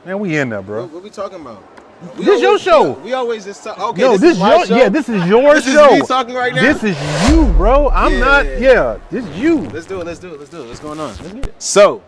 Man, we in there, bro. What we talking about? This your show. We always just talk. Okay, No, this is my show. Yeah, this is your this show. This is me talking right now. This is you, bro. I'm not. Yeah, this is you. Let's do it. What's going on? So,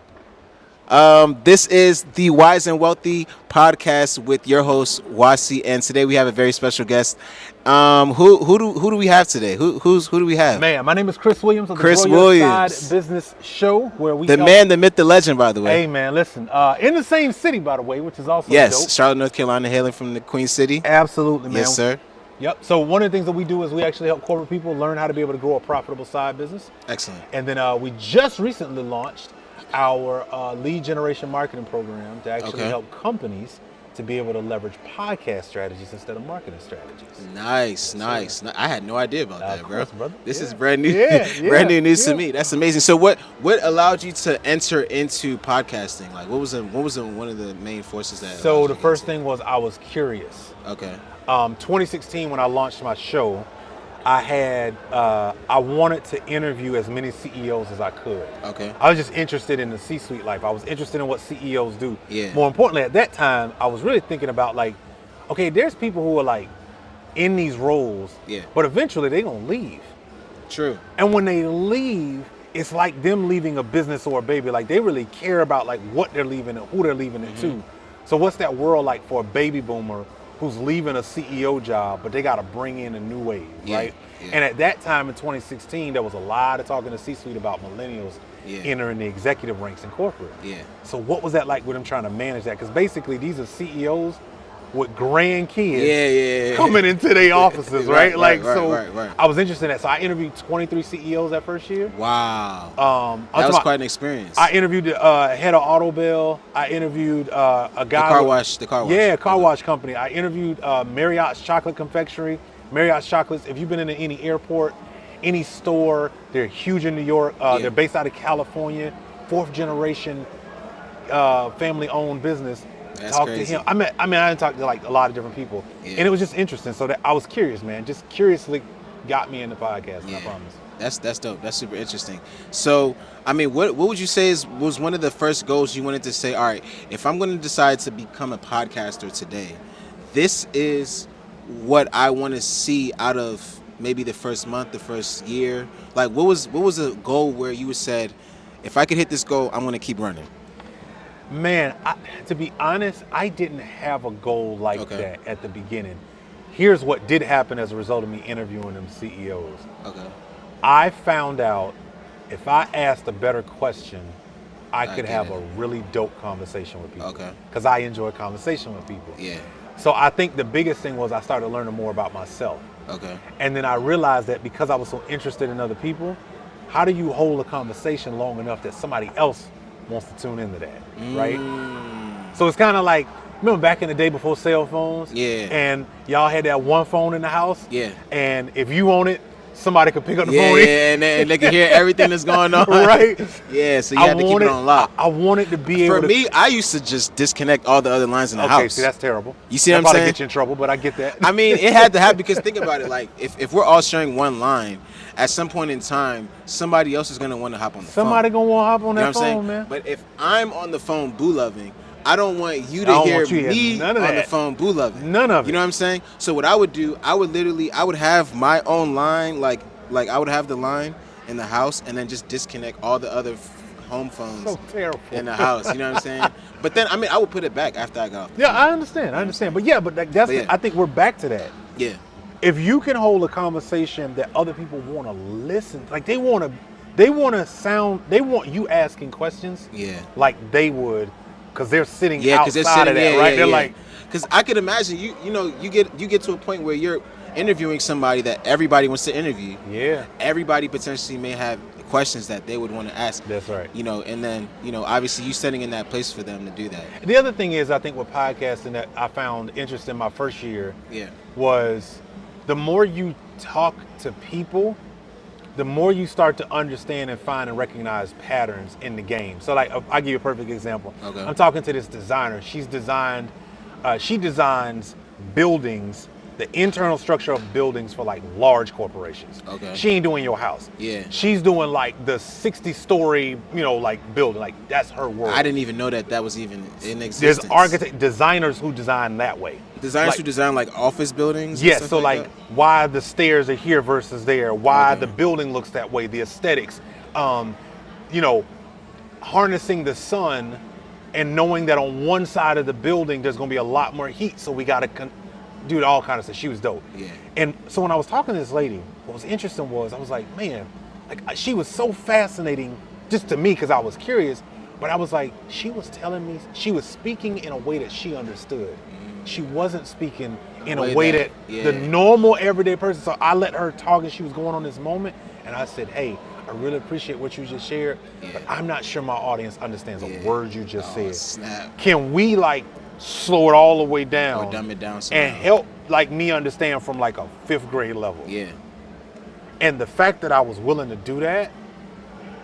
this is the Wise and Wealthy podcast with your host Wasi, and today we have a very special guest. Who do we have today? Who do we have? Man, my name is Chris Williams of the Chris Grow Your Williams. Side Business Show, where we The man, the myth, the legend, by the way. Hey, man, listen. In the same city, by the way, which is also Yes, dope. Charlotte, North Carolina, hailing from the Queen City. Absolutely, man. Yes, sir. Yep. So one of the things that we do is we actually help corporate people learn how to be able to grow a profitable side business. Excellent. And then we just recently launched our lead generation marketing program to actually help companies to be able to leverage podcast strategies instead of marketing strategies. Nice. I had no idea about that, bro. Brother. This is brand new, brand new news to me. That's amazing. So, what allowed you to enter into podcasting? Like, what was one of the main forces that? So the first thing was I was curious. Okay. 2016, when I launched my show, I wanted to interview as many CEOs as I could. Okay. I was just interested in the C-suite life. I was interested in what CEOs do. Yeah. More importantly, at that time, I was really thinking about like, okay, there's people who are like in these roles, but eventually they're gonna leave. True. And when they leave, it's like them leaving a business or a baby. Like they really care about like what they're leaving and who they're leaving it to. So what's that world like for a baby boomer who's leaving a CEO job, but they got to bring in a new wave, right? Yeah. And at that time in 2016, there was a lot of talking to C-suite about millennials entering the executive ranks in corporate. Yeah. So what was that like with them trying to manage that? Because basically these are CEOs with grandkids coming into their offices, right? Right. I was interested in that. So I interviewed 23 CEOs that first year. Wow. That was quite an experience. I interviewed the head of Autobell. I interviewed a guy. The car wash. Yeah, car wash company. I interviewed Marriott's Chocolate Confectionery. Marriott's Chocolates, if you've been in any airport, any store, they're huge in New York. They're based out of California, 4th generation family-owned business. That's Talked crazy. to him. I didn't talk to like a lot of different people, and it was just interesting. So that I was curious, man. Just curiously got me into podcasting. I promise. That's dope. That's super interesting. So, I mean, what would you say was one of the first goals you wanted to say? All right, if I'm going to decide to become a podcaster today, this is what I want to see out of maybe the first month, the first year. Like, what was a goal where you said, if I could hit this goal, I'm going to keep running? Man, to be honest, I didn't have a goal like that at the beginning. Here's what did happen as a result of me interviewing them CEOs. Okay. I found out if I asked a better question, I could have a really dope conversation with people. Okay. Because I enjoy conversation with people. Yeah. So I think the biggest thing was I started learning more about myself. Okay. And then I realized that because I was so interested in other people, how do you hold a conversation long enough that somebody else wants to tune into that, right? So it's kind of like, remember back in the day before cell phones? Yeah. And y'all had that one phone in the house? Yeah. And if you own it, somebody could pick up the phone. Yeah, and they can hear everything that's going on. Right? Yeah, so you had to keep it on lock. I wanted to be able to... For me, I used to just disconnect all the other lines in the house. Okay, see, that's terrible. You see what I'm probably saying? Get you in trouble, but I get that. I mean, it had to happen because think about it. Like, if we're all sharing one line, at some point in time, somebody else is going to want to hop on the phone. Somebody going to want to hop on that phone, saying? man. But if I'm on the phone boo-loving, I don't want you to hear me on the phone boo-loving. None of it. You know what I'm saying? So what I would do, I would have my own line, like I would have the line in the house and then just disconnect all the other home phones in the house. You know what I'm saying? But then, I mean, I would put it back after I got off. Yeah, I understand. But I think we're back to that. Yeah. If you can hold a conversation that other people want to listen, like they want you asking questions, like they would, because they're sitting outside of that, right? They're like, because I could imagine you get to a point where you're interviewing somebody that everybody wants to interview. Yeah. Everybody potentially may have questions that they would want to ask. That's right. And then obviously you setting in that place for them to do that. The other thing is, I think with podcasting that I found interesting my first year, was the more you talk to people, the more you start to understand and find and recognize patterns in the game. So like, I'll give you a perfect example. Okay. I'm talking to this designer. She designs buildings the internal structure of buildings for like large corporations. Okay. She ain't doing your house. Yeah. She's doing like the 60-story, like building. Like that's her world. I didn't even know that was even in There's existence. designers who design that way. Designers who design like office buildings. And Yes, stuff so like like why the stairs are here versus there, why Okay. the building looks that way, the aesthetics, harnessing the sun and knowing that on one side of the building there's going to be a lot more heat, so we got to do all kind of stuff. She was dope. Yeah. And so when I was talking to this lady, what was interesting was I was like, man, like she was so fascinating just to me because I was curious, but I was like, she was telling me, she was speaking in a way that she understood. She wasn't speaking in a way that the normal everyday person. So I let her talk and she was going on this moment, and I said, hey, I really appreciate what you just shared, but I'm not sure my audience understands a word you just said. Snap. Can we like slow it all the way down Or dumb it down somehow. and help like me understand from like a 5th grade level? Yeah. And the fact that I was willing to do that,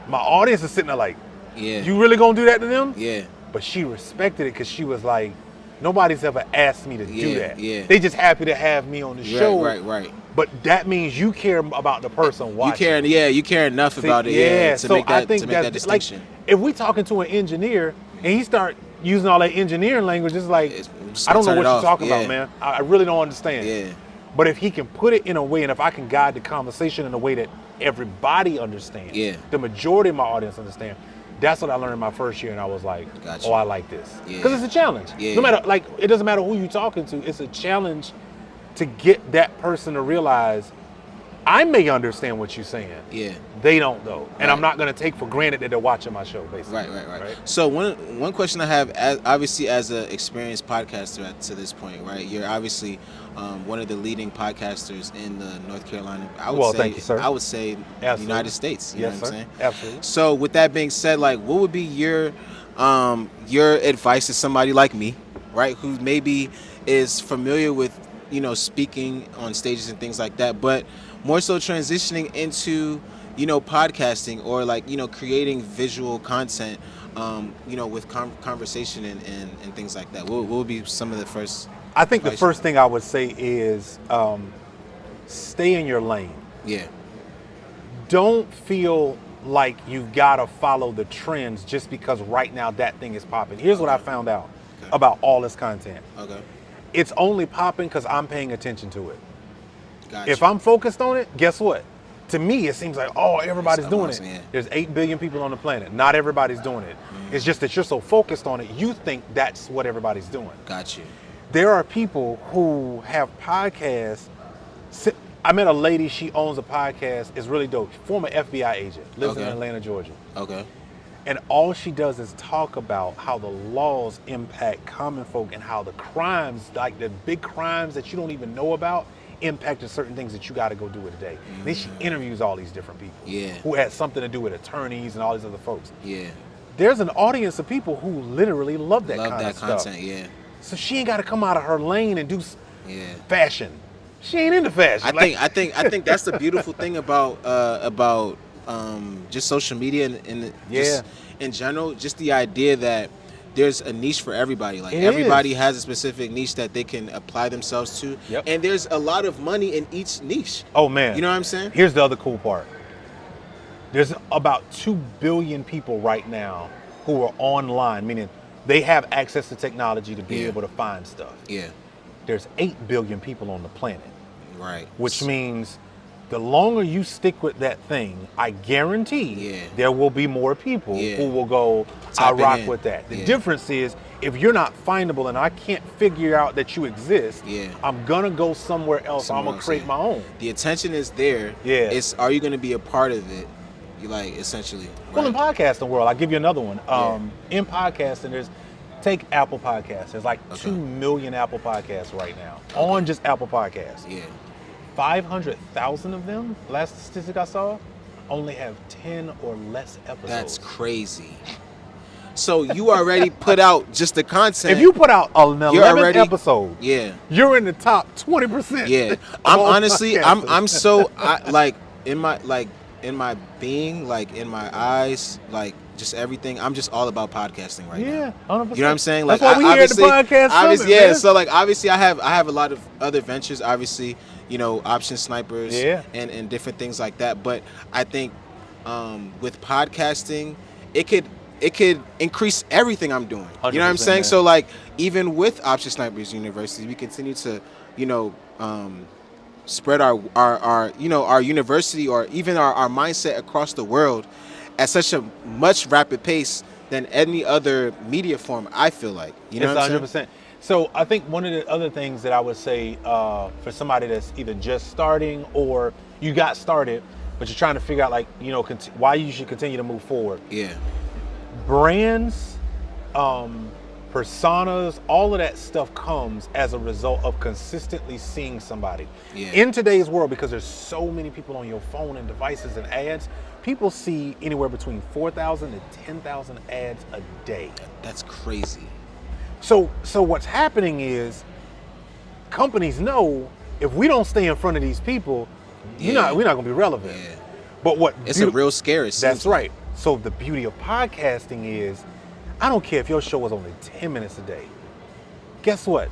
my audience is sitting there like, Yeah. you really gonna do that to them? Yeah. But she respected it because she was like, nobody's ever asked me to do that. Yeah. They just happy to have me on the show. Right. But that means you care about the person watching. You care enough See, about it, to so make that, I think to make that that's like, distinction. if we talking to an engineer and he start using all that engineering language, it's like, just I don't know turn what it you're off. talking Yeah. about, man. I really don't understand. Yeah. But if he can put it in a way, and if I can guide the conversation in a way that everybody understands, the majority of my audience understand, that's what I learned in my first year, and I was like, Gotcha. oh, I like this. Yeah. Because it's a challenge. Yeah. No matter, like, it doesn't matter who you're talking to, it's a challenge to get that person to realize, I may understand what you're saying. Yeah. They don't, though. And Right. I'm not going to take for granted that they're watching my show, basically. Right. So one question I have, obviously as an experienced podcaster to this point, right? You're obviously one of the leading podcasters in the North Carolina. Thank you, sir. I would say Absolutely. United States. You know Yes, what I'm sir. saying? Absolutely. So with that being said, like, what would be your advice to somebody like me, right, who maybe is familiar with speaking on stages and things like that, but more so transitioning into podcasting or like creating visual content with conversation and things like that? What would be some of the first? I think the advice? first thing I would say is stay in your lane. Yeah. Don't feel like you've got to follow the trends just because right now that thing is popping. Here's what I found out about all this content. Okay. It's only popping because I'm paying attention to it. Gotcha. If I'm focused on it, guess what? To me, it seems like, oh, everybody's That's doing awesome, it. yeah. There's 8 billion people on the planet. Not everybody's doing it. It's just that you're so focused on it, you think that's what everybody's doing. Got you. There are people who have podcasts. I met a lady, she owns a podcast, is really dope. Former FBI agent, lives in Atlanta, Georgia. Okay. And all she does is talk about how the laws impact common folk and how the crimes, like the big crimes that you don't even know about, impacted certain things that you got to go do it today. And then she interviews all these different people who had something to do with attorneys and all these other folks. Yeah. There's an audience of people who literally love that kind of stuff. Content, yeah. So she ain't got to come out of her lane and do Yeah. fashion. She ain't into fashion. I think that's the beautiful thing about just social media and just in general, just the idea that there's a niche for everybody. Like everybody has a specific niche that they can apply themselves to. Yep. And there's a lot of money in each niche. Oh man. You know what I'm saying? Here's the other cool part. There's about 2 billion people right now who are online, meaning they have access to technology to be able to find stuff. Yeah. There's 8 billion people on the planet. Right. Which means the longer you stick with that thing, I guarantee there will be more people who will go, I rock with that. The difference is if you're not findable and I can't figure out that you exist, I'm gonna go somewhere else. I'm gonna create my own. The attention is there. Yeah. It's are you gonna be a part of it? You like essentially. Well, in podcasting world, I'll give you another one. In podcasting, take Apple Podcasts. There's like 2 million Apple Podcasts right now on just Apple Podcasts. Yeah. 500,000 of them, last statistic I saw, only have 10 or less episodes. That's crazy. So you already put out just the content. If you put out an 11th episode, you're in the top 20%. Yeah. I'm honestly, I'm so in my being, like in my eyes, like just everything. I'm just all about podcasting right now. Yeah, 100%. You know what I'm saying? That's Like, why we here at the podcast summit, yeah. man. So like, obviously, I have a lot of other ventures. Obviously, option snipers, Yeah. and different things like that. But I think with podcasting, it could increase everything I'm doing. You know what I'm 100%, saying? man. So like, even with Option Snipers University, we continue to spread our university, or even our mindset across the world at such a much rapid pace than any other media form. I feel like, you know, It's what I'm 100%. saying? So I think one of the other things that I would say for somebody that's either just starting or you got started, but you're trying to figure out why you should continue to move forward. Yeah, Brands, personas, all of that stuff comes as a result of consistently seeing somebody. Yeah. In today's world, because there's so many people on your phone and devices and ads, people see anywhere between 4,000 to 10,000 ads a day. that's crazy. So what's happening is companies know if we don't stay in front of these people, we're not gonna be relevant. Yeah. But It's a real scare. that's right. So the beauty of podcasting is, I don't care if your show was only 10 minutes a day. Guess what?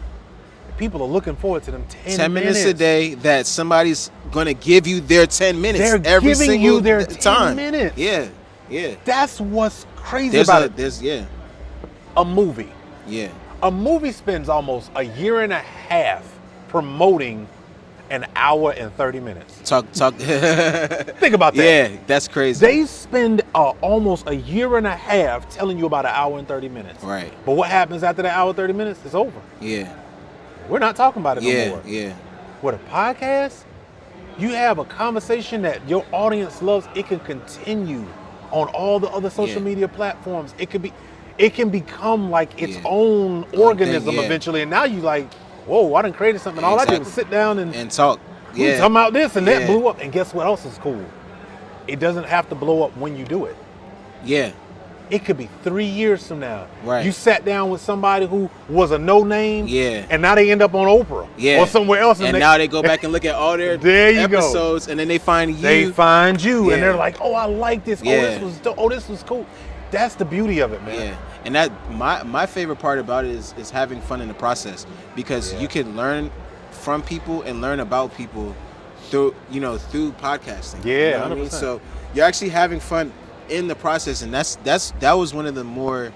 People are looking forward to them 10 minutes a day that somebody's gonna give you their 10 minutes. They're every giving single you their time. 10 minutes. Yeah, yeah. That's what's crazy about it. There's A movie. yeah. A movie spends almost a year and a half promoting an hour and 30 minutes. Talk. Think about that. Yeah, that's crazy. They spend almost a year and a half telling you about an hour and 30 minutes. Right. But what happens after the hour 30 minutes? It's over. Yeah, We're not talking about it no yeah, more. yeah. With a podcast, you have a conversation that your audience loves. It can continue on all the other social Yeah. media platforms. It can become like its Yeah. own thing, organism yeah. eventually. And now you like, whoa, I done created something. All I did was Exactly. sit down and talk. we Yeah, talking about this, and that Yeah. blew up. And guess what else is cool? It doesn't have to blow up when you do it. yeah. It could be 3 years from now. Right. You sat down with somebody who was a no name. Yeah. And now they end up on Oprah. Yeah. Or somewhere else. And now they go back and look at all their There you go. episodes, and then they find you. They find you, Yeah. and they're like, "Oh, I like this. Oh, Yeah. this was dope. Oh, this was cool." That's the beauty of it, man. Yeah, and that my favorite part about it is having fun in the process, because Yeah. you can learn from people and learn about people through podcasting. Yeah, You know what I mean? 100%. So you're actually having fun in the process, and that was one of the more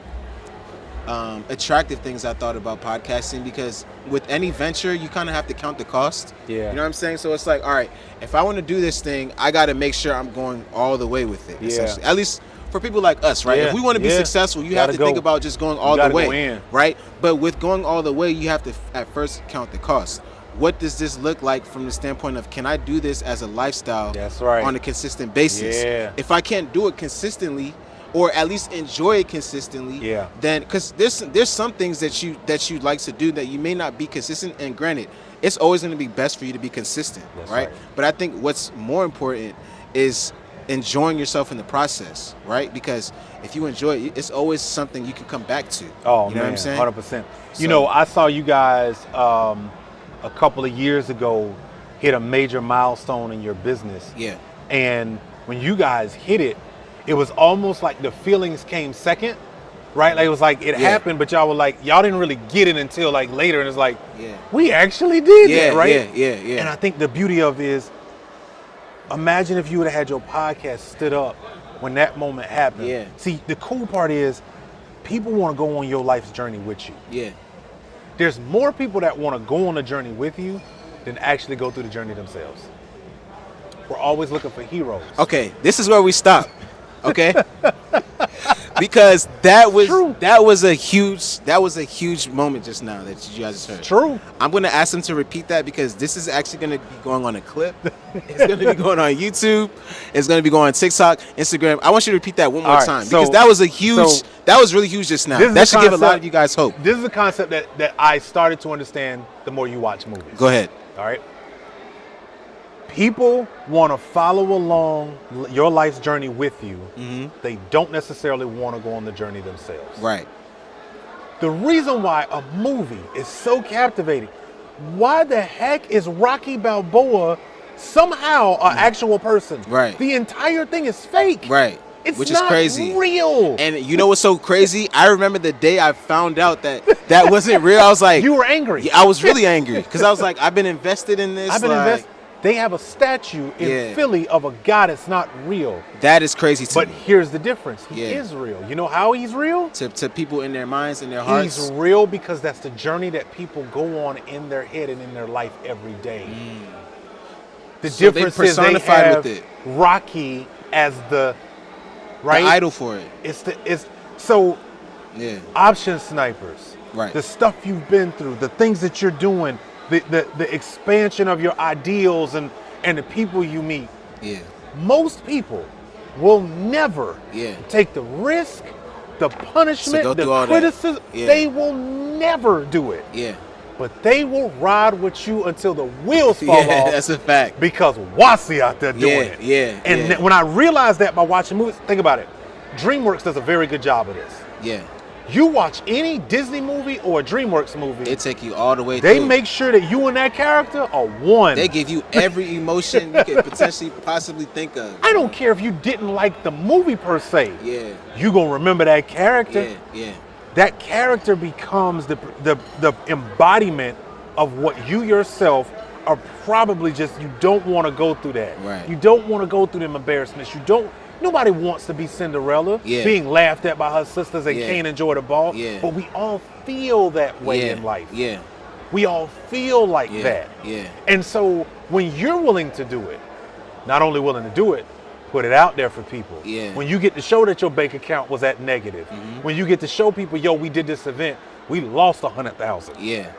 attractive things I thought about podcasting, because with any venture you kind of have to count the cost. Yeah. You know what I'm saying? So it's like, all right, if I want to do this thing, I got to make sure I'm going all the way with it. Yeah. Essentially. At least for people like us, right? Yeah, If we want to be yeah. successful, you Gotta have to think go. about just going all You the gotta way, go in. right? But with going all the way, you have to at first count the cost. What does this look like from the standpoint of, can I do this as a lifestyle? That's right. On a consistent basis. Yeah. If I can't do it consistently, or at least enjoy it consistently, Yeah. then, because there's some things that you like to do that you may not be consistent. And granted, it's always going to be best for you to be consistent, That's right? right. But I think what's more important is enjoying yourself in the process, right? Because if you enjoy it, it's always something you can come back to. Oh, you know man, what I'm saying? 100%. So- I saw you guys a couple of years ago hit a major milestone in your business. Yeah. And when you guys hit it, it was almost like the feelings came second, right? Like it was like it Yeah. happened, but y'all were like, y'all didn't really get it until like later. And it's like, Yeah. we actually did Yeah, that, right? yeah. And I think the beauty of it is, imagine if you would have had your podcast stood up when that moment happened. Yeah. See, the cool part is people want to go on your life's journey with you. Yeah. There's more people that want to go on the journey with you than actually go through the journey themselves. We're always looking for heroes. Okay, this is where we stop. Okay, because that was a huge moment just now that you guys just heard. True. I'm going to ask them to repeat that, because this is actually going to be going on a clip. It's going to be going on YouTube. It's going to be going on TikTok, Instagram. I want you to repeat that one more All right, time, so- because that was a huge. so- that was really huge just now. This is That the should give a lot concept- of you guys hope. This is a concept that I started to understand the more you watch movies. Go ahead. All right. People want to follow along your life's journey with you. Mm-hmm. They don't necessarily want to go on the journey themselves. Right. The reason why a movie is so captivating, why the heck is Rocky Balboa somehow an actual person? Right. The entire thing is fake. Right. It's which not is crazy. real. And you know what's so crazy? I remember the day I found out that wasn't real. I was like, You were angry. Yeah, I was really angry because I was like, I've been invested in this. I've been invested. They have a statue in Philly of a guy that's not real. That is crazy to But me. here's the difference. He is real. You know how he's real? To people in their minds and their hearts. He's real because that's the journey that people go on in their head and in their life every day. The So they difference is they personified have with it. Rocky as the right The idol for it. It's so option snipers. Right. The stuff you've been through, the things that you're doing, the expansion of your ideals and the people you meet. Yeah. Most people will never take the risk, the punishment, go the through all that. criticism. Yeah. They will never do it. Yeah. But they will ride with you until the wheels fall off. That's a fact. Because Wasi out there doing it. Yeah. And when I realized that by watching movies, think about it. DreamWorks does a very good job of this. Yeah. You watch any Disney movie or a DreamWorks movie, They take you all the way they through. make sure that you and that character are one. They give you every emotion you could potentially possibly think of. I don't care if you didn't like the movie per se. Yeah. You gonna remember that character. Yeah. That character becomes the embodiment of what you yourself are probably just, you don't want to go through that. Right. You don't want to go through them embarrassments. Nobody wants to be Cinderella, being laughed at by her sisters and can't enjoy the ball. Yeah. But we all feel that way in life. Yeah. We all feel like that. Yeah. And so when you're willing to do it, not only willing to do it, put it out there for people. Yeah. When you get to show that your bank account was at negative, when you get to show people, yo, we did this event, we lost 100,000. Yeah.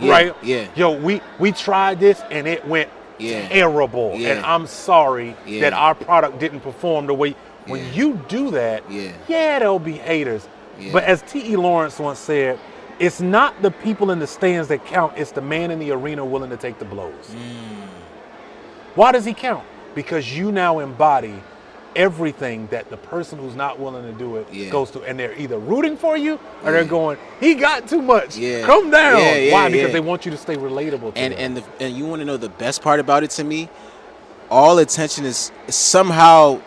Right? Yeah. Yo, we tried this and it went terrible. Yeah. And I'm sorry that our product didn't perform the way. When you do that, there'll be haters. Yeah. But as T.E. Lawrence once said, it's not the people in the stands that count, it's the man in the arena willing to take the blows. Why does he count? Because you now embody everything that the person who's not willing to do it goes through. And they're either rooting for you or they're going, he got too much. Come down. Why? Because they want you to stay relatable to them. And you want to know the best part about it to me? All attention is somehow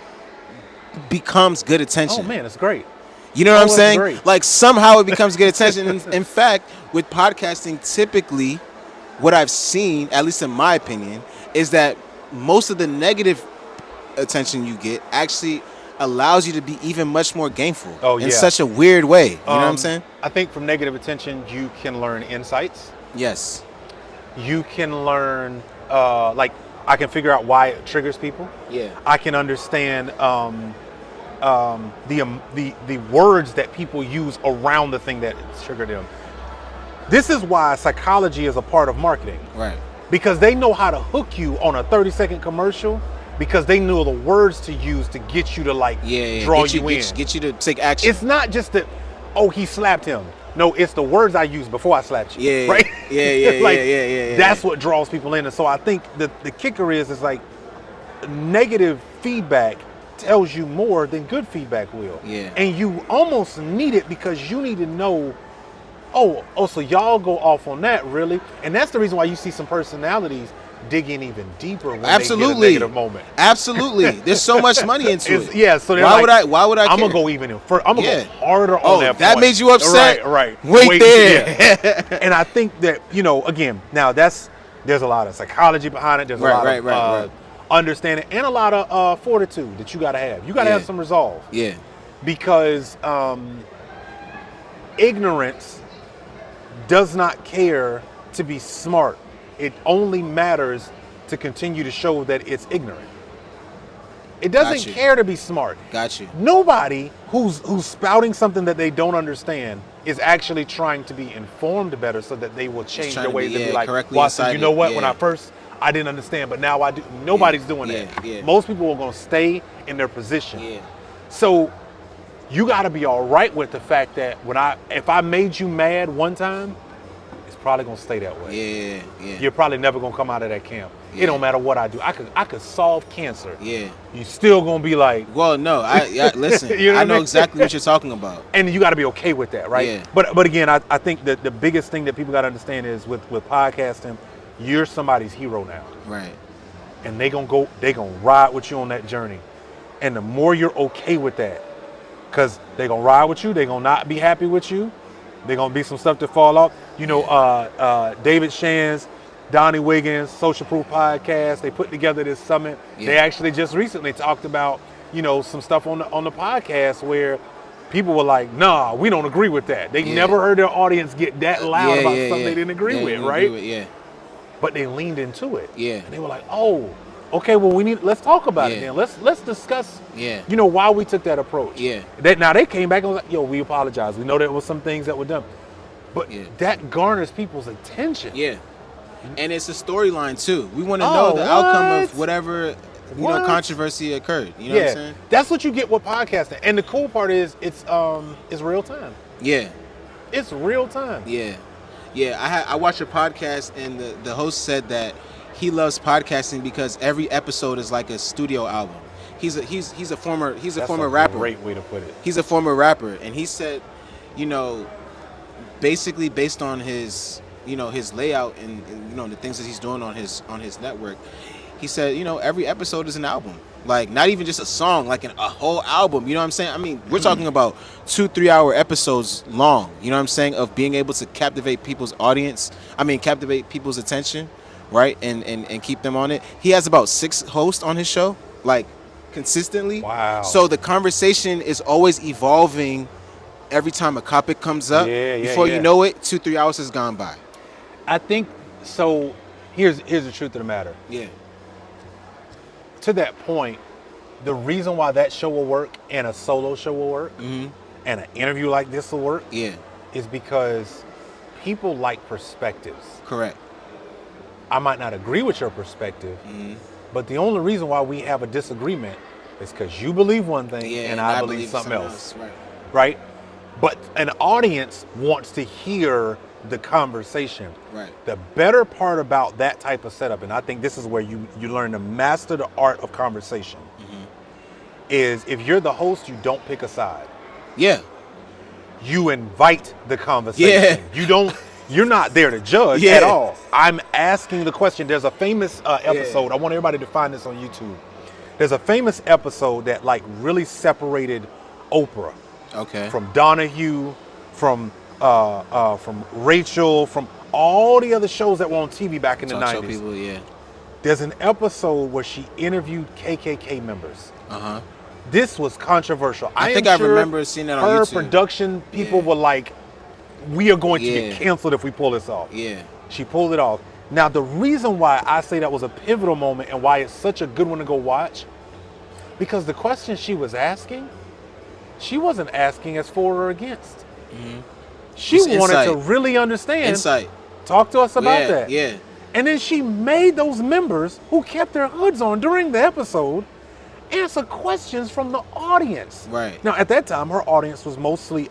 becomes good attention. Oh man, it's great. You know what I'm saying? Great. Like somehow it becomes good attention. In fact, with podcasting, typically what I've seen, at least in my opinion, is that most of the negative attention you get actually allows you to be even much more gainful in such a weird way. You know what I'm saying? I think from negative attention, you can learn insights. Yes. You can learn, like, I can figure out why it triggers people. Yeah. I can understand the words that people use around the thing that triggered them. This is why psychology is a part of marketing. Right. Because they know how to hook you on a 30-second commercial because they know the words to use to get you to draw you in. Get you to take action. It's not just that, oh, he slapped him. No, it's the words I used before I slapped you. Yeah. Right? Yeah. That's what draws people in. And so I think the kicker is like negative feedback tells you more than good feedback will. Yeah. And you almost need it because you need to know, oh, so y'all go off on that, really? And that's the reason why you see some personalities dig in even deeper when they get a negative moment. Absolutely. There's so much money into it. Yeah, so why would I I'm care? gonna go even further. I'm gonna go harder on that point. That made you upset? Right. Wait there. Yeah. And I think that, again, now there's a lot of psychology behind it. There's a lot of understanding and a lot of fortitude that you gotta have. You gotta have some resolve. Yeah. Because ignorance does not care to be smart. It only matters to continue to show that it's ignorant. It doesn't care to be smart. Got you. Nobody who's spouting something that they don't understand is actually trying to be informed better so that they will change their ways and be like, Wasi, you know what? When I first, I didn't understand, but now I do. Nobody's doing that. Yeah. Most people are going to stay in their position. Yeah. So you got to be all right with the fact that if I made you mad one time, probably gonna stay that way. Yeah. You're probably never gonna come out of that camp. It don't matter what I do. I could solve cancer. Yeah. You still gonna be like, well, no. Listen. I know exactly what you're talking about. And you got to be okay with that, right? Yeah. But again, I think that the biggest thing that people got to understand is with podcasting, you're somebody's hero now. Right. And they gonna ride with you on that journey. And the more you're okay with that, because they're going to ride with you, they're going to not be happy with you, they're going to be some stuff to fall off. You know, David Shands, Donnie Wiggins, Social Proof Podcast, they put together this summit. Yeah. They actually just recently talked about, you know, some stuff on the podcast where people were like, nah, we don't agree with that. They never heard their audience get that loud about something they didn't agree with, right? Yeah. But they leaned into it. Yeah. And they were like, oh, okay, well, let's talk about it then. Let's discuss, you know, why we took that approach. Yeah. Now they came back and was like, yo, we apologize. We know there was some things that were done. But that garners people's attention. Yeah. And it's a storyline too. We want to know the outcome of whatever controversy occurred. You know what I'm saying? That's what you get with podcasting. And the cool part is it's real time. Yeah. It's real time. Yeah. Yeah. I watched a podcast and the host said that he loves podcasting because every episode is like a studio album. He's a former rapper. Great way to put it. He's a former rapper, and he said, you know, basically based on his, you know, his layout and you know the things that he's doing on his network, he said, you know, every episode is an album. Like not even just a song, like a whole album. You know what I'm saying? I mean, we're talking about 2-3 hour episodes long. You know what I'm saying? Of being able to captivate people's captivate people's attention, right? And keep them on it. He has about 6 hosts on his show, like consistently. Wow. So the conversation is always evolving every time a topic comes up. Before you know it, 2-3 hours has gone by. I think so. Here's the truth of the matter. Yeah. To that point, the reason why that show will work and a solo show will work and an interview like this will work is because people like perspectives. Correct. I might not agree with your perspective, but the only reason why we have a disagreement is because you believe one thing and I believe something else. Right? But an audience wants to hear the conversation. Right. The better part about that type of setup, and I think this is where you learn to master the art of conversation, is if you're the host, you don't pick a side. Yeah. You invite the conversation. Yeah. You're not there to judge at all. I'm asking the question. There's a famous episode. I want everybody to find this on YouTube. There's a famous episode that like really separated Oprah. Okay. From Donahue, from Rachel, from all the other shows that were on TV back in the 90s. People, There's an episode where she interviewed KKK members. Uh-huh. This was controversial. I think I remember seeing that on YouTube. Her production people were like, we are going to get canceled if we pull this off. Yeah. She pulled it off. Now, the reason why I say that was a pivotal moment and why it's such a good one to go watch, because the question she was asking, she wasn't asking as for or against. She wanted to really understand. Insight. Talk to us about that. Yeah. And then she made those members who kept their hoods on during the episode answer questions from the audience. Right. Now, at that time, her audience was mostly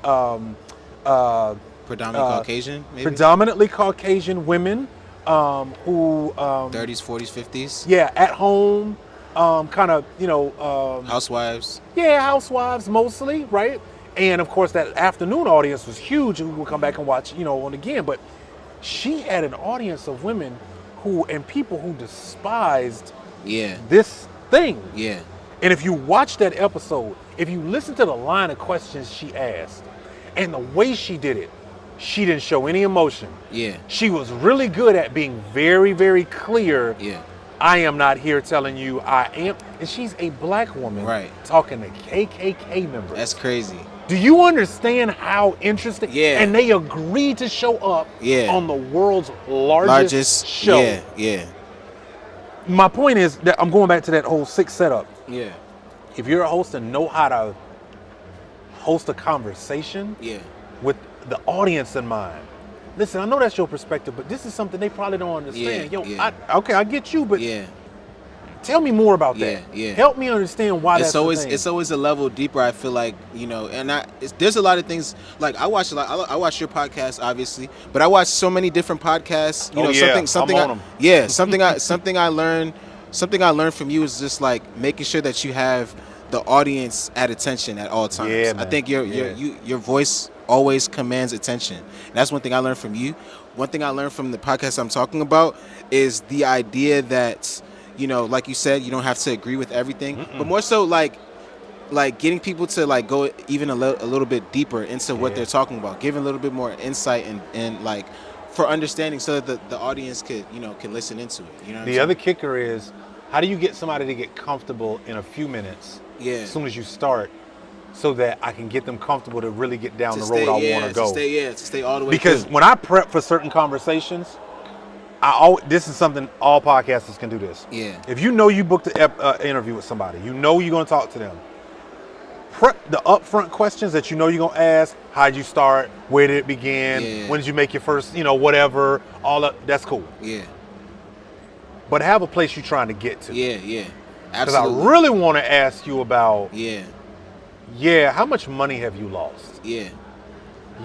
predominantly Caucasian women who 30s, 40s, 50s. Yeah, at home, kind of, you know, housewives. Yeah, housewives mostly, right? And of course, that afternoon audience was huge, who would come back and watch, you know, on again. But she had an audience of women and people who despised this thing. Yeah. And if you watch that episode, if you listen to the line of questions she asked and the way she did it, she didn't show any emotion. Yeah. She was really good at being very, very clear. Yeah. I am not here telling you I am. And she's a black woman talking to KKK members. That's crazy. Do you understand how interesting? Yeah. And they agreed to show up on the world's largest show. Yeah, yeah. My point is that I'm going back to that whole 6 setup. Yeah. If you're a host and know how to host a conversation with the audience in mind. Listen, I know that's your perspective, but this is something they probably don't understand. I get you, but tell me more about that. Help me understand why it's always a level deeper. I feel like, you know, and there's a lot of things. Like I watch your podcast, obviously, but I watch so many different podcasts. You know, something I learned from you is just like making sure that you have the audience at attention at all times. Yeah, I think your voice always commands attention. And that's one thing I learned from you. One thing I learned from the podcast I'm talking about is the idea that, you know, like you said, you don't have to agree with everything, but more so like like getting people to like go even a little bit deeper into what Yeah. they're talking about, giving a little bit more insight and like for understanding, so that the audience could can listen into it. You know what The I'm other saying? kicker is, how do you get somebody to get comfortable in a few minutes Yeah. as soon as you start, so that I can get them comfortable to really get down To the stay, road I want to go? to stay all the way Because through. when I prep for certain conversations, this is something all podcasters can do this. Yeah. If you know you booked an interview with somebody, you know you're going to talk to them, prep the upfront questions that you know you're going to ask. How'd you start? Where did it begin? Yeah. When did you make your first, whatever, all of that's cool. Yeah. But have a place you're trying to get to. Yeah. Yeah. Because I Absolutely. really want to ask you about, Yeah. how much money have you lost? Yeah.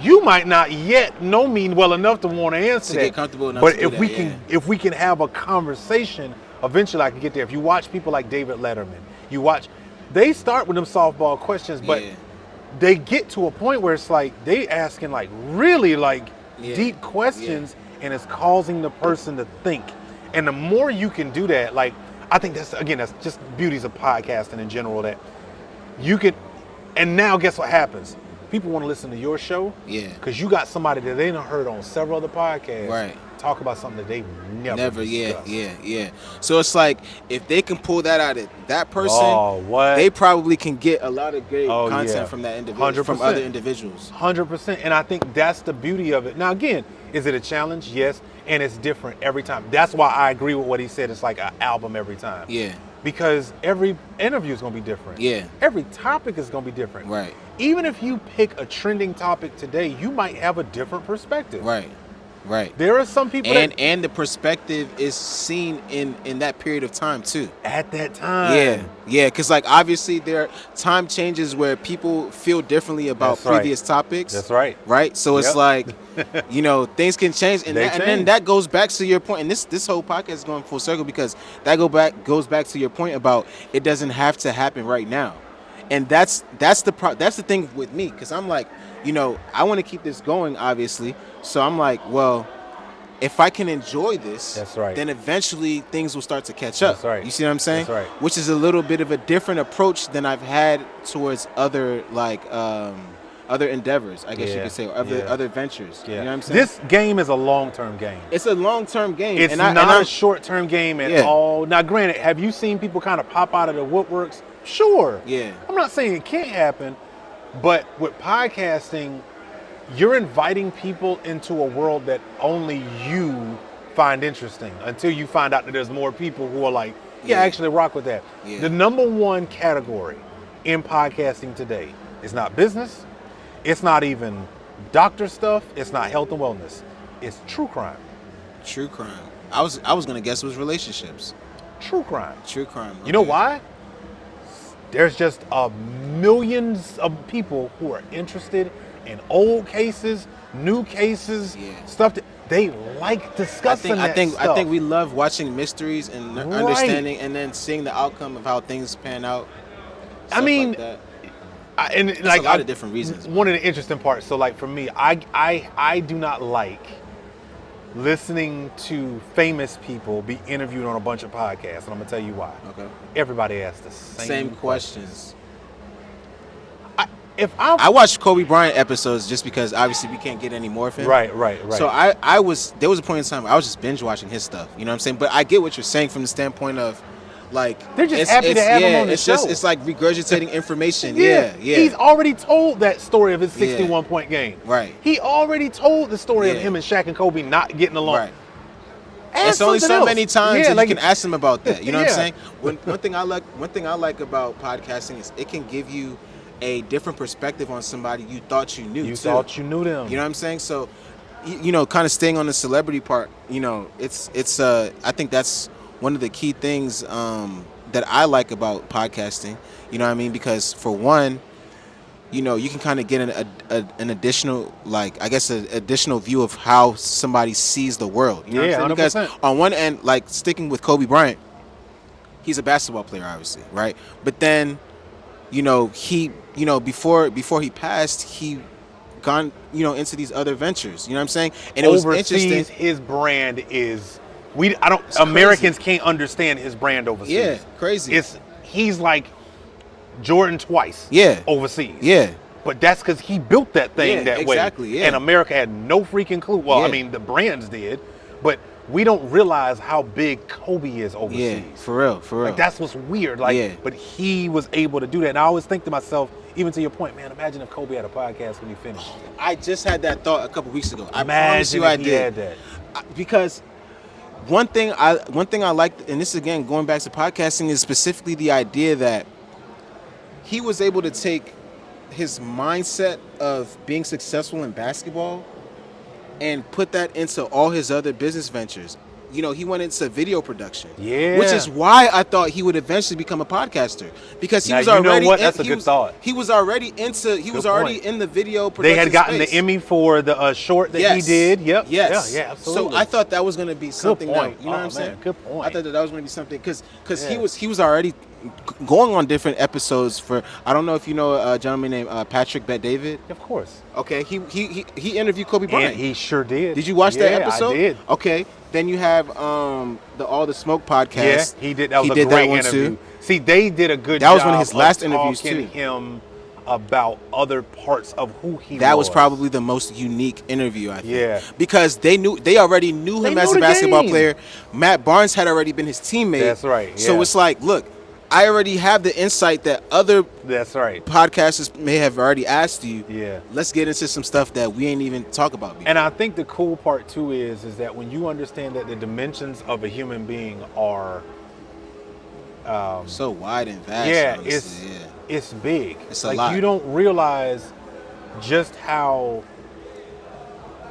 You might not yet know me well enough to want to answer To that. get comfortable enough but to do if that, we can, if we can have a conversation, eventually I can get there. If you watch people like David Letterman, they start with them softball questions, but Yeah. they get to a point where it's like they asking like really like Yeah. deep questions, and it's causing the person to think. And the more you can do that, like I think that's just beauties of podcasting in general, that you can. And now guess what happens? People want to listen to your show, Yeah. because you got somebody that they done heard on several other podcasts, Right. talk about something that they've never discussed. Yeah. So it's like if they can pull that out of that person, Oh, what? they probably can get a lot of great Oh, content yeah. from that individual, from 100%. other individuals. 100%. And I think that's the beauty of it. Now, again, is it a challenge? Yes. And it's different every time. That's why I agree with what he said. It's like an album every time. Yeah. Because every interview is going to be different. Yeah. Every topic is going to be different. Right. Even if you pick a trending topic today, you might have a different perspective. Right. There are some people And the perspective is seen in that period of time too. at that time. Yeah, because like obviously there are time changes where people feel differently about That's right. previous topics. That's right. Right. So it's Yep. like, things can change, and, They and then change. that goes back to your point. And this whole podcast is going full circle, because that goes back to your point about it doesn't have to happen right now, and that's the thing with me, because I'm like, I want to keep this going, obviously. So I'm like, well, if I can enjoy this, That's right. then eventually things will start to catch up. That's right. You see what I'm saying? That's right. Which is a little bit of a different approach than I've had towards other other endeavors, I guess you Yeah. could say, or Yeah. other ventures. Yeah. You know what I'm saying? This game is a long-term game. It's a long-term game. It's and not I'm a short-term game at Yeah. all. Now, granted, have you seen people kind of pop out of the woodworks? Sure. Yeah. I'm not saying it can't happen, but with podcasting, you're inviting people into a world that only you find interesting, until you find out that there's more people who are like, Yeah. I actually rock with that. Yeah. The number one category in podcasting today is not business. It's not even doctor stuff. It's not health and wellness. It's true crime. True crime. I was gonna guess it was relationships. True crime. True crime. You know okay. why? There's just millions of people who are interested in old cases, new cases, Yeah. stuff that they like discussing. I think stuff. we love watching mysteries and Right. understanding, and then seeing the outcome of how things pan out. I stuff mean, like that. And There's like a lot of different reasons. One of the interesting parts. So like for me, I do not like listening to famous people be interviewed on a bunch of podcasts, and I'm gonna tell you why. Okay. Everybody asks the same questions. If I'm I watched Kobe Bryant episodes just because obviously we can't get any more of him. right. So there was a point in time where I was just binge watching his stuff. You know what I'm saying? But I get what you're saying from the standpoint of, like, They're just happy to have him on the it's just show. it's like regurgitating information. Yeah. He's already told that story of his 61-point game. Right. He already told the story of Yeah. him and Shaq and Kobe not getting along. Right. Ask It's only something so else. many times that like you can ask them about that. You know what I'm Yeah. saying? One thing I like about podcasting is it can give you a different perspective on somebody you thought you knew. You too. thought you knew them. You know what I'm saying? So, kind of staying on the celebrity part. It's I think that's one of the key things that I like about podcasting. You know what I mean? Because for one, you can kind of get an additional, like, I guess, an additional view of how somebody sees the world. You know what I'm saying? 100%. Because on one end, like, sticking with Kobe Bryant, he's a basketball player, obviously, right? But then, he, before he passed, he gone, into these other ventures. You know what I'm saying? And it was overseas, interesting. his brand is It's Americans can't understand his brand overseas. Yeah, crazy. He's like Jordan twice. Yeah. Overseas. Yeah. But that's because he built that thing that way. Exactly. Yeah. And America had no freaking clue. Well, Yeah. I mean, the brands did, but we don't realize how big Kobe is overseas. Yeah. For real. For real. Like, that's what's weird. Like, Yeah. but he was able to do that. And I always think to myself, even to your point, man, imagine if Kobe had a podcast when he finished. I just had that thought a couple weeks ago. I promise Imagine you I if he did. had that. Because one thing I like, and this again going back to podcasting, is specifically the idea that he was able to take his mindset of being successful in basketball and put that into all his other business ventures. You know, he went into video production. Yeah. Which is why I thought he would eventually become a podcaster, because he Now, was you know already what? That's a good thought. He was already into he was already point. in the video production. They had gotten space. the Emmy for the short that he did. Yep. Yes. Yeah, absolutely. So I thought that was going to be something point. new. You know what I'm Oh, saying? man, good point. I thought that was going to be something because Yeah. he was already going on different episodes for. I don't know if you know a gentleman named Patrick Bet David. Of course. Okay, he interviewed Kobe Bryant. And he sure did. Did you watch that episode? I did. Okay, then you have the All the Smoke podcast. Yeah, he did. That was He a did that great one interview. too. See, they did a good That job. was one of his last interviews, talking too. to him about other parts of who he was. That was probably the most unique interview, I think. Yeah. Because they already knew him They as knew a the basketball game. player. Matt Barnes had already been his teammate. That's right, So yeah. it's like, look, I already have the insight that other That's right. podcasters may have already asked you. Yeah. Let's get into some stuff that we ain't even talk about before. And I think the cool part too is that when you understand that the dimensions of a human being are, so wide and vast. yeah, honestly, it's big. It's a like lot. you don't realize just how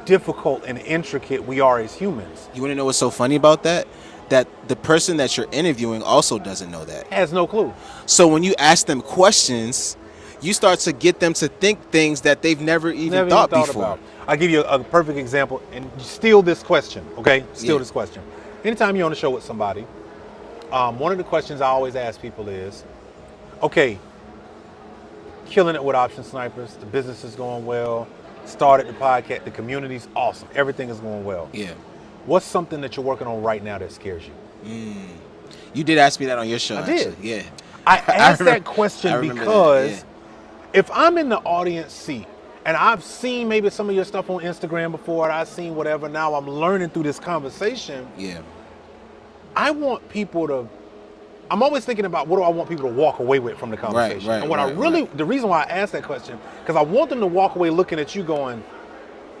difficult and intricate we are as humans. You want to know what's so funny about that? That the person that you're interviewing also doesn't know that. Has no clue. So when you ask them questions, you start to get them to think things that they've never even thought before. about. I'll give you a perfect example, and you steal this question, okay? Steal Yeah. this question. Anytime you're on a show with somebody, one of the questions I always ask people is, okay, killing it with Option Snipers, the business is going well, started the podcast, the community's awesome, everything is going well. Yeah. What's something that you're working on right now that scares you? You did ask me that on your show, I did. actually. Yeah. I asked remember- that question I remember that, because yeah. if I'm in the audience seat and I've seen maybe some of your stuff on Instagram before, and I've seen whatever, now I'm learning through this conversation, Yeah. I want people to, I'm always thinking about what do I want people to walk away with from the conversation. right, and what I right, really, right. the reason why I asked that question, because I want them to walk away looking at you going,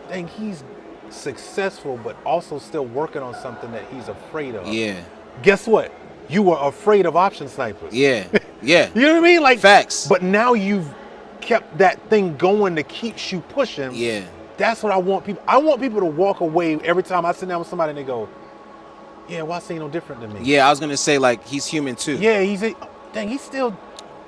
dang, he's successful, but also still working on something that he's afraid of. Yeah. Guess what? You were afraid of Option Snipers. Yeah. Yeah. You know what I mean? Like Facts. But now you've kept that thing going that keeps you pushing. Yeah. That's what I want people. I want people to walk away every time I sit down with somebody and they go, yeah, Wasi ain't no different than me. Yeah, I was gonna say, like, he's human too. Yeah, he's still.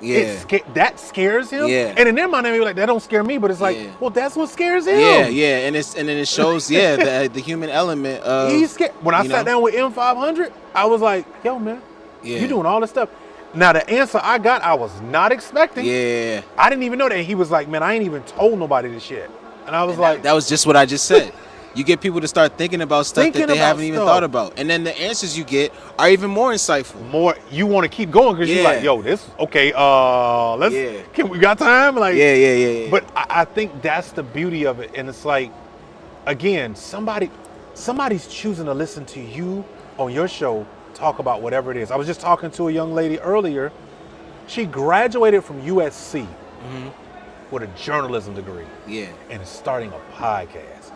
Yeah. That scares him. Yeah. And in their mind, they be like, that don't scare me, but it's like, Yeah. well, that's what scares him. Yeah, yeah, and then it shows, yeah, the human element of. He's scared. When I you sat know? down with M500, I was like, yo, man, Yeah. you doing all this stuff. Now, the answer I got, I was not expecting. Yeah. I didn't even know that. He was like, man, I ain't even told nobody this shit. And I was like, That was just what I just said. You get people to start thinking about stuff Thinking that they about haven't even stuff. thought about, and then the answers you get are even more insightful. more, you want to keep going because you're Yeah. like, yo, this, okay, let's, Yeah. we got time? Like, Yeah. But I think that's the beauty of it. And it's like, again, somebody's choosing to listen to you on your show talk about whatever it is. I was just talking to a young lady earlier. She graduated from USC with a journalism degree Yeah. and is starting a podcast.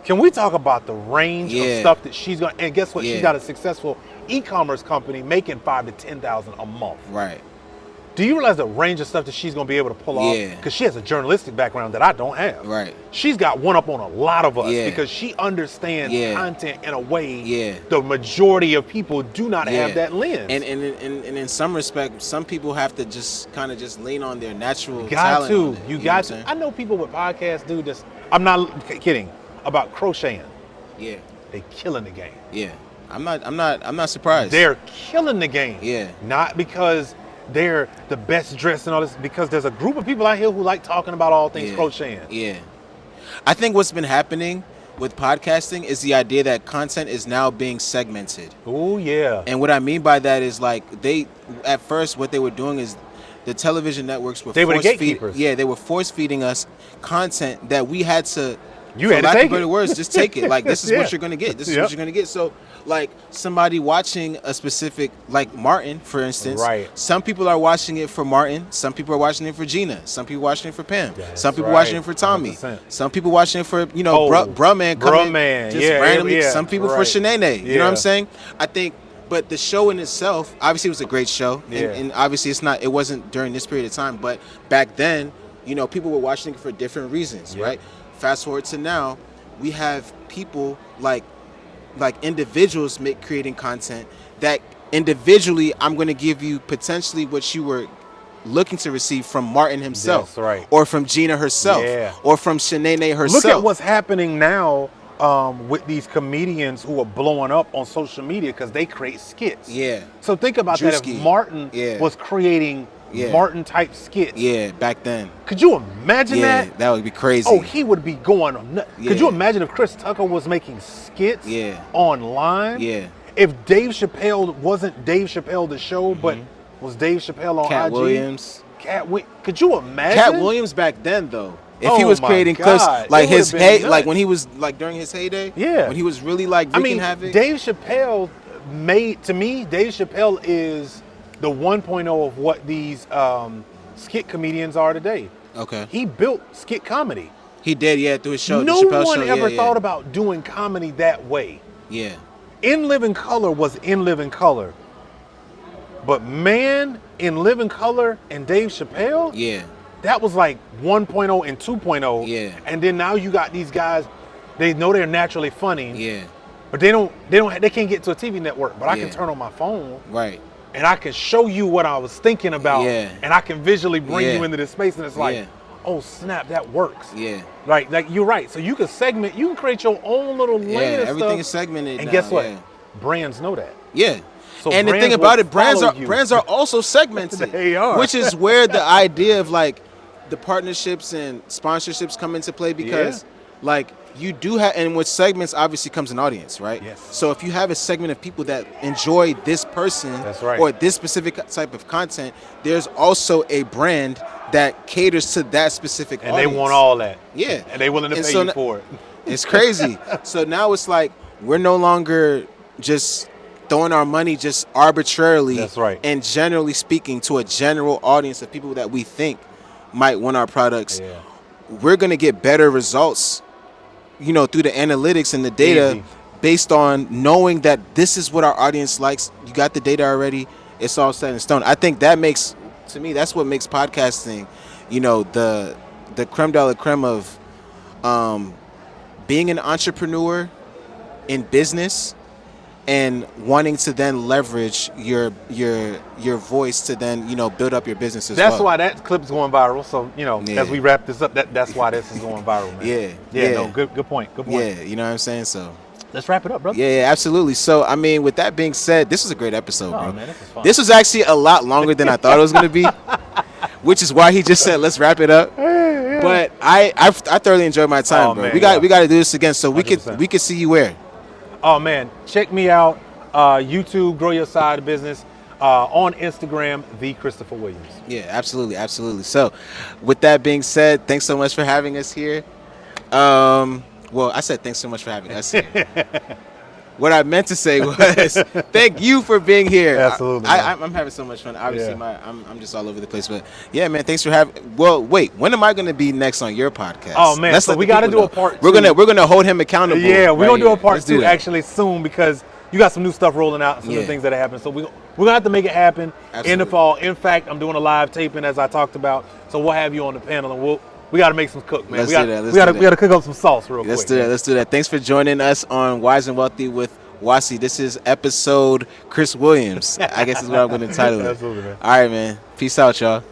Can we talk about the range Yeah. of stuff that she's going to, and guess what? Yeah. She's got a successful e-commerce company making $5,000 to $10,000 a month. Right. Do you realize the range of stuff that she's going to be able to pull off? Yeah. Because she has a journalistic background that I don't have. Right. She's got one up on a lot of us Yeah. because she understands Yeah. content in a way Yeah. the majority of people do not Yeah. have that lens. And in some respect, some people have to just kind of just lean on their natural got talent. to. on it, You know got what to. I'm I know people with podcasts do this. I'm not kidding about crocheting. saying? They killing the game. Yeah. I'm not surprised. They're killing the game. Yeah. Not because they're the best dressed and all this, because there's a group of people out here who like talking about all things Yeah. crocheting. Yeah. I think what's been happening with podcasting is the idea that content is now being segmented. Oh yeah. And what I mean by that is, like, at first what they were doing is the television networks were They were the force feed, gatekeepers. yeah, they were force feeding us content that we had to, You for had to lack take of better it. words, just take it. Like, this is Yeah. what you're gonna get. This is Yep. what you're gonna get. So, like, somebody watching a specific, like Martin, for instance. Right. Some people are watching it for Martin. Some people are watching it for Gina. Some people watching it for Pam. That's some people right. watching it for Tommy. 100%. Some people watching it for, you know, Oh, bruh man coming Bruh-man. just Yeah, randomly. yeah, Some people for right. Shanae. You know what Yeah. I'm saying? I think. But the show in itself, obviously, it was a great show, Yeah. and obviously, it wasn't during this period of time. But back then, you know, people were watching it for different reasons, Yeah. right? Fast forward to now, we have people like individuals creating content that individually, I'm going to give you potentially what you were looking to receive from Martin himself, That's right. or from Gina herself, Yeah. or from Shanae herself. Look at what's happening now with these comedians who are blowing up on social media because they create skits. Yeah. So think about that. Drewski. If Martin Yeah. was creating Yeah. Martin type skits, Yeah, back then. could you imagine Yeah, that? that would be crazy. Oh, he would be going on. Could you Yeah. imagine if Chris Tucker was making skits Yeah. online? Yeah. If Dave Chappelle wasn't Dave Chappelle the show, but was Dave Chappelle on Cat IG? Williams. Could you imagine? Cat Williams back then, though. If he Oh was my creating clips God, like it would've his been like nuts. when he was like during his heyday, Yeah. when he was really like I wreaking mean, havoc. Dave Chappelle to me, Dave Chappelle is the 1.0 of what these skit comedians are today. Okay, He built skit comedy. he did, yeah, through his show. No the Chappelle one show, ever yeah, thought about doing comedy that way. Yeah, In Living Color was In Living Color. But man, In Living Color and Dave Chappelle, yeah, that was like 1.0 and 2.0. Yeah. And then now you got these guys, they know they're naturally funny, yeah, but they can't get to a TV network. But I Yeah. can turn on my phone right, and I can show you what I was thinking about, Yeah. and I can visually bring Yeah. you into this space, and it's like, Yeah. oh snap, that works. yeah, Like you're right. So you can you can create your own little lane yeah. of Everything stuff. is segmented. And now, guess what? Yeah. Brands know that. Yeah. So And the brands thing about will it, brands follow are you. brands are also segmented. They are. Which is where the idea of like the partnerships and sponsorships come into play, because like you do have, and with segments obviously comes an audience, right? Yes. So if you have a segment of people that enjoy this person, That's right. or this specific type of content, there's also a brand that caters to that specific And audience. they want all that. Yeah. And they willing to And pay so you n- for it. It's crazy. So now it's like we're no longer just throwing our money just arbitrarily. That's right. And generally speaking to a general audience of people that we think might want our products. Yeah. We're going to get better results, you know, through the analytics and the data Easy. based on knowing that this is what our audience likes. You got the data already. It's all set in stone. I think that makes, to me, that's what makes podcasting, you know, the creme de la creme of being an entrepreneur in business and wanting to then leverage your voice to then, you know, build up your business as well. That's why that clip's going viral. So, you know, Yeah. as we wrap this up, that's why this is going viral, man. Yeah, Yeah, yeah. no, good point. Good point. Yeah, you know what I'm saying? So, Let's wrap it up, brother. yeah, absolutely. So, I mean, with that being said, this was a great episode, Oh, bro. man, this is fun. This was actually a lot longer than I thought it was going to be, which is why he just said, let's wrap it up. But I thoroughly enjoyed my time, Oh, bro. man, we got yeah. we got to do this again so 100%. we could see you where. Oh, man, check me out. YouTube, Grow Your Side Business. On Instagram, The Christopher Williams. Yeah, absolutely, absolutely. So, with that being said, thanks so much for having us here. Well, I said thanks so much for having us here. What I meant to say was thank you for being here. Absolutely, man. I'm having so much fun. Obviously, Yeah. I'm just all over the place, but yeah, man, thanks for having. Well, wait, when am I going to be next on your podcast? Oh, man, so let we the gotta people do a know. part We're 2. gonna hold him accountable. Yeah, we're right going to do a here. part Let's do 2 that. actually soon because you got some new stuff rolling out, some new Yeah. things that are happening. So we're going to have to make it happen in the Absolutely. fall. In fact, I'm doing a live taping as I talked about. So we'll have you on the panel and we got to make some cook, man. Let's we got do that, let's we got do to that. cook up some sauce real Let's quick. do that. Let's do that. Thanks for joining us on Wise and Wealthy with Wasi. This is episode Chris Williams. I guess is what I'm going to title it. Absolutely, man. All right, man. Peace out, y'all.